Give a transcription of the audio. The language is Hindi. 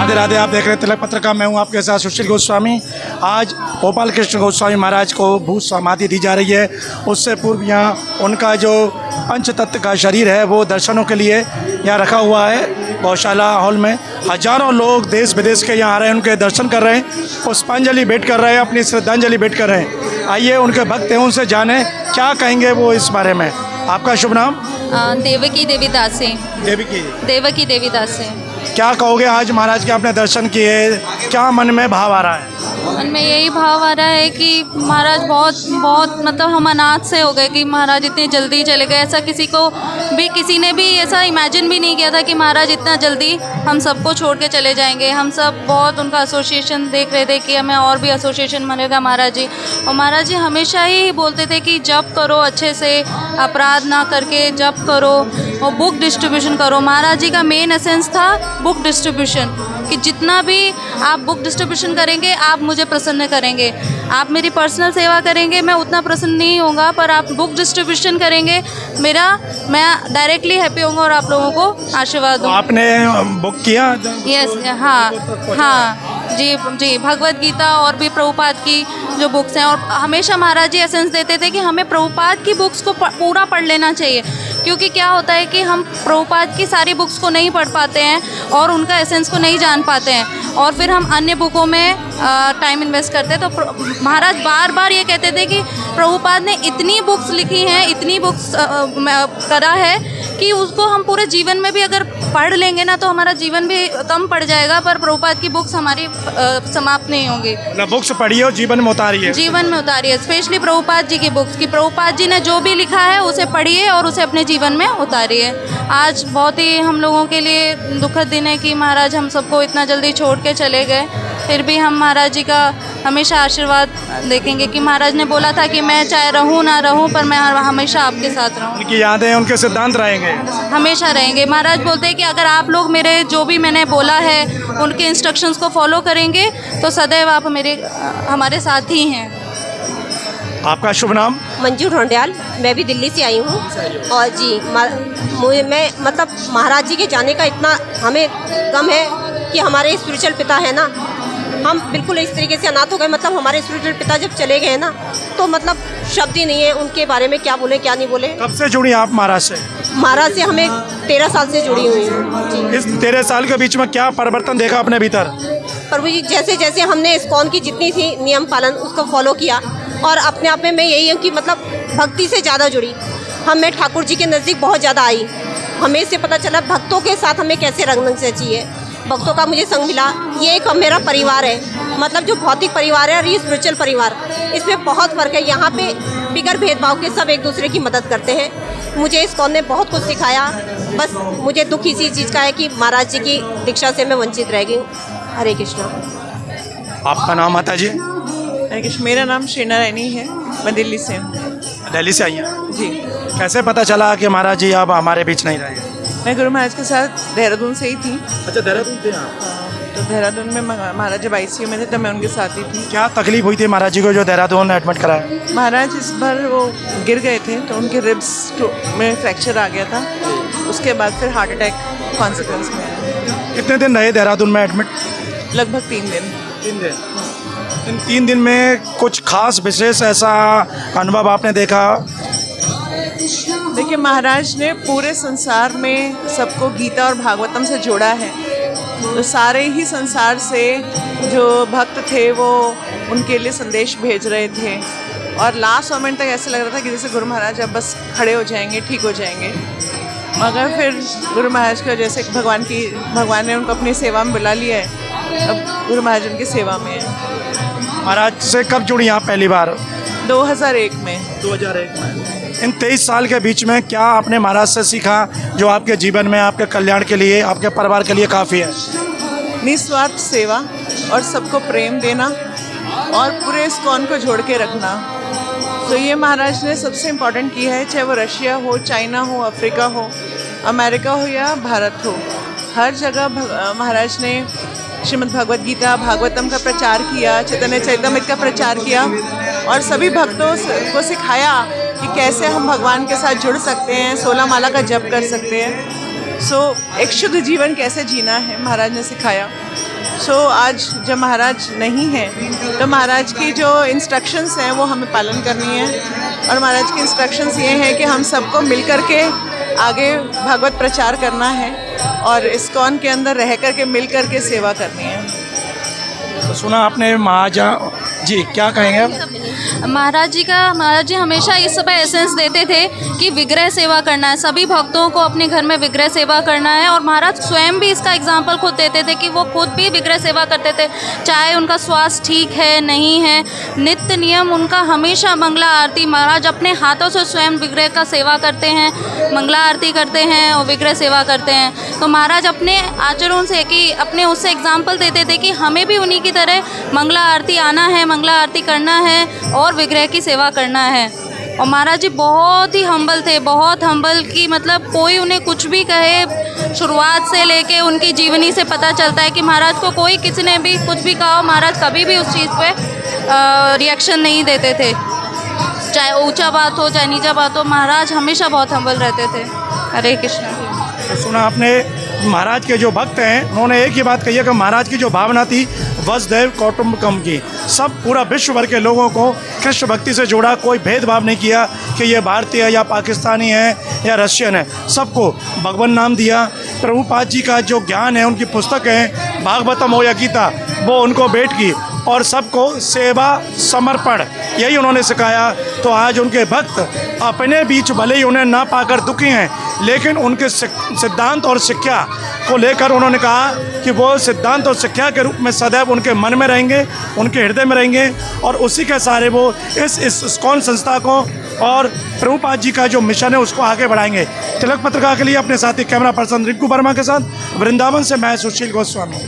राधे राधे। आप देख रहे हैं तिलक पत्रिका। मैं हूं आपके साथ सुशील गोस्वामी। आज गोपाल कृष्ण गोस्वामी महाराज को भू समाधि दी जा रही है। उससे पूर्व यहाँ उनका जो पंचतत्व का शरीर है वो दर्शनों के लिए यहाँ रखा हुआ है। गौशाला हॉल में हजारों लोग देश विदेश के यहाँ आ रहे हैं, उनके दर्शन कर रहे हैं, पुष्पांजलि भेंट कर रहे हैं, अपनी श्रद्धांजलि भेंट कर रहे हैं। आइए उनके भक्त हैं, उनसे जाने क्या कहेंगे वो इस बारे में। आपका शुभ नाम? देवकी देवीदास है। देवकी देवीदास है। क्या कहोगे, आज महाराज के आपने दर्शन किए, क्या मन में भाव आ रहा है? मन में यही भाव आ रहा है कि महाराज बहुत मतलब हम अनाथ से हो गए कि महाराज इतनी जल्दी चले गए। ऐसा किसी ने भी ऐसा इमेजिन भी नहीं किया था कि महाराज इतना जल्दी हम सबको छोड़ के चले जाएंगे। हम सब बहुत उनका एसोसिएशन देख रहे थे कि हमें और भी एसोसिएशन मिलेगा महाराज जी। और महाराज जी हमेशा ही बोलते थे कि जप करो अच्छे से, अपराध ना करके जप करो और बुक डिस्ट्रीब्यूशन करो। महाराज जी का मेन एसेंस था बुक डिस्ट्रीब्यूशन, कि जितना भी आप बुक डिस्ट्रीब्यूशन करेंगे आप मुझे प्रसन्न करेंगे। आप मेरी पर्सनल सेवा करेंगे, मैं उतना प्रसन्न नहीं होऊंगा, पर आप बुक डिस्ट्रीब्यूशन करेंगे मैं डायरेक्टली हैप्पी होऊंगा और आप लोगों को आशीर्वाद दूँ। आपने बुक किया? यस, हाँ जी, भगवत गीता और भी प्रभुपाद की जो बुक्स हैं। और हमेशा महाराज जी एसेंस देते थे कि हमें प्रभुपाद की बुक्स को पूरा पढ़ लेना चाहिए, क्योंकि क्या होता है कि हम प्रभुपाद की सारी बुक्स को नहीं पढ़ पाते हैं और उनका एसेंस को नहीं जान पाते हैं, और फिर हम अन्य बुकों में टाइम इन्वेस्ट करते हैं। तो महाराज बार बार ये कहते थे कि प्रभुपाद ने इतनी बुक्स लिखी हैं, इतनी बुक्स करा है कि उसको हम पूरे जीवन में भी अगर पढ़ लेंगे ना तो हमारा जीवन भी कम पड़ जाएगा, पर प्रभुपाद की बुक्स हमारी समाप्त नहीं होंगी। बुक्स पढ़िए और जीवन में उतारिए। जीवन में उतारिए, स्पेशली प्रभुपाद जी की बुक्स, कि प्रभुपाद जी ने जो भी लिखा है उसे पढ़िए और उसे अपने जीवन में उतारिए। आज बहुत ही हम लोगों के लिए दुखद दिन है कि महाराज हम सबको इतना जल्दी छोड़ के चले गए। फिर भी हम महाराज जी का हमेशा आशीर्वाद देखेंगे कि महाराज ने बोला था कि मैं चाहे रहूं ना रहूं पर मैं हमेशा आपके साथ रहूं। उनकी यादें, उनके सिद्धांत रहेंगे, हमेशा रहेंगे। महाराज बोलते हैं कि अगर आप लोग मेरे जो भी मैंने बोला है उनके इंस्ट्रक्शंस को फॉलो करेंगे तो सदैव आप हमारे साथ ही हैं। आपका शुभ नाम? मंजू ढोंडियाल। मैं भी दिल्ली से आई हूँ। और जी मैं मतलब महाराज जी के जाने का इतना हमें गम है कि हमारे स्पिरिचुअल पिता है ना, हम बिल्कुल इस तरीके से अनाथ हो गए। मतलब हमारे स्पिरिचुअल पिता जब चले गए ना तो मतलब शब्द ही नहीं है उनके बारे में, क्या बोले क्या नहीं बोले। कब से जुड़ी आप महाराज से? महाराज से हमें 13 साल से जुड़ी हुई हूँ। इस 13 साल के बीच में क्या परिवर्तन देखा अपने भीतर? प्रभु जी जैसे जैसे हमने इस्कॉन की जितनी थी नियम पालन उसको फॉलो किया, और अपने आप में मैं यही हूँ कि मतलब भक्ति से ज़्यादा जुड़ी। मैं ठाकुर जी के नज़दीक बहुत ज़्यादा आई। हमें इससे पता चला भक्तों के साथ हमें कैसे रंगने से चाहिए। भक्तों का मुझे संग मिला। ये एक मेरा परिवार है, मतलब जो भौतिक परिवार है और ये स्पिरिचुअल परिवार, इसमें बहुत फ़र्क है। यहाँ पे बिगर भेदभाव के सब एक दूसरे की मदद करते हैं। मुझे इस्कॉन ने बहुत कुछ सिखाया। बस मुझे दुख इसी चीज़ का है कि महाराज जी की दीक्षा से मैं वंचित रह गई हूँ। हरे कृष्णा। आपका नाम माता जी? हरे कृष्ण। मेरा नाम श्रीनारायणी है, मैं दिल्ली से हूँ। दिल्ली से आई हैं जी। कैसे पता चला कि महाराज जी अब हमारे बीच नहीं रहे? मैं गुरु महाराज के साथ देहरादून से ही थी। अच्छा, देहरादून थे आप? तो देहरादून में महाराज जब ICU में थे तब मैं उनके साथ ही थी। क्या तकलीफ हुई थी महाराज जी को जो देहरादून एडमिट कराया? महाराज इस बार वो गिर गए थे तो उनके रिब्स में फ्रैक्चर आ गया था। उसके बाद फिर हार्ट अटैक कॉन्सिक्वेंस में आया। कितने दिन रहे देहरादून में एडमिट? लगभग 3 दिन। 3 दिन। इन 3 दिन में कुछ खास विशेष ऐसा अनुभव आपने देखा? देखिए, महाराज ने पूरे संसार में सबको गीता और भागवतम से जोड़ा है। तो सारे ही संसार से जो भक्त थे वो उनके लिए संदेश भेज रहे थे, और लास्ट मोमेंट तक ऐसा लग रहा था कि जैसे गुरु महाराज अब बस खड़े हो जाएंगे, ठीक हो जाएंगे। मगर फिर गुरु महाराज की वजह से भगवान ने उनको अपनी सेवा में बुला लिया है। अब गुरु महाराज उनकी सेवा में है। महाराज से कब जुड़ी आप पहली बार? 2001 में। 2001 में। इन 23 साल के बीच में क्या आपने महाराज से सीखा जो आपके जीवन में, आपके कल्याण के लिए, आपके परिवार के लिए काफ़ी है? निस्वार्थ सेवा और सबको प्रेम देना और पूरे इस्कॉन को जोड़ के रखना। तो ये महाराज ने सबसे इम्पोर्टेंट किया है, चाहे वो रशिया हो, चाइना हो, अफ्रीका हो, अमेरिका हो या भारत हो। हर जगह महाराज ने श्रीमद् भगवत गीता, भागवतम का प्रचार किया, चैतन्य चरितमृत का प्रचार किया, और सभी भक्तों को सिखाया कि कैसे हम भगवान के साथ जुड़ सकते हैं, 16 माला का जप कर सकते हैं। एक शुद्ध जीवन कैसे जीना है महाराज ने सिखाया। सो आज जब महाराज नहीं हैं तो महाराज की जो इंस्ट्रक्शंस हैं वो हमें पालन करनी है, और महाराज की इंस्ट्रक्शंस ये हैं कि हम सबको मिल कर के आगे भागवत प्रचार करना है और इस्कॉन के अंदर रह कर के मिल कर के सेवा करनी है। तो सुना आपने महाराजा जी, क्या कहेंगे आप? महाराज जी हमेशा इस समय एसेंस देते थे कि विग्रह सेवा करना है, सभी भक्तों को अपने घर में विग्रह सेवा करना है। और महाराज स्वयं भी इसका एग्जाम्पल खुद देते थे कि वो खुद भी विग्रह सेवा करते थे, चाहे उनका स्वास्थ्य ठीक है नहीं है, नित्य नियम उनका हमेशा मंगला आरती। महाराज अपने हाथों से स्वयं विग्रह का सेवा करते हैं, मंगला आरती करते हैं और विग्रह सेवा करते हैं। तो महाराज अपने आचरण से कि अपने उससे एग्जाम्पल देते थे कि हमें भी उन्हीं की तरह मंगला आरती आना है, मंगला आरती करना है और विग्रह की सेवा करना है। और महाराज जी बहुत ही हम्बल थे, बहुत हम्बल की मतलब कोई उन्हें कुछ भी कहे, शुरुआत से लेके उनकी जीवनी से पता चलता है कि महाराज को कोई किसी ने भी कुछ भी कहा, महाराज कभी भी उस चीज़ पे रिएक्शन नहीं देते थे, चाहे ऊंचा बात हो चाहे नीचा बात हो, महाराज हमेशा बहुत हम्बल रहते थे। हरे कृष्णा। तो सुना आपने महाराज के जो भक्त हैं उन्होंने एक ही बात कही है कि महाराज की जो भावना थी वसुदैव कौटुंबकम की, सब पूरा विश्व भर के लोगों को कृष्ण भक्ति से जोड़ा, कोई भेदभाव नहीं किया कि ये भारतीय है या पाकिस्तानी है या रशियन है, सबको भगवान नाम दिया। प्रभुपाद जी का जो ज्ञान है, उनकी पुस्तक है भागवतम हो या गीता, वो उनको भेंट की और सबको सेवा समर्पण यही उन्होंने सिखाया। तो आज उनके भक्त अपने बीच भले ही उन्हें ना पाकर दुखी हैं, लेकिन उनके सिद्धांत और शिक्षा को लेकर उन्होंने कहा कि वो सिद्धांत और शिक्षा के रूप में सदैव उनके मन में रहेंगे, उनके हृदय में रहेंगे, और उसी के सहारे वो इस इस्कॉन संस्था को और प्रभुपाद जी का जो मिशन है उसको आगे बढ़ाएंगे। तिलक पत्रिका के लिए अपने साथी कैमरा पर्सन रिंकू वर्मा के साथ वृंदावन से मैं सुशील गोस्वामी।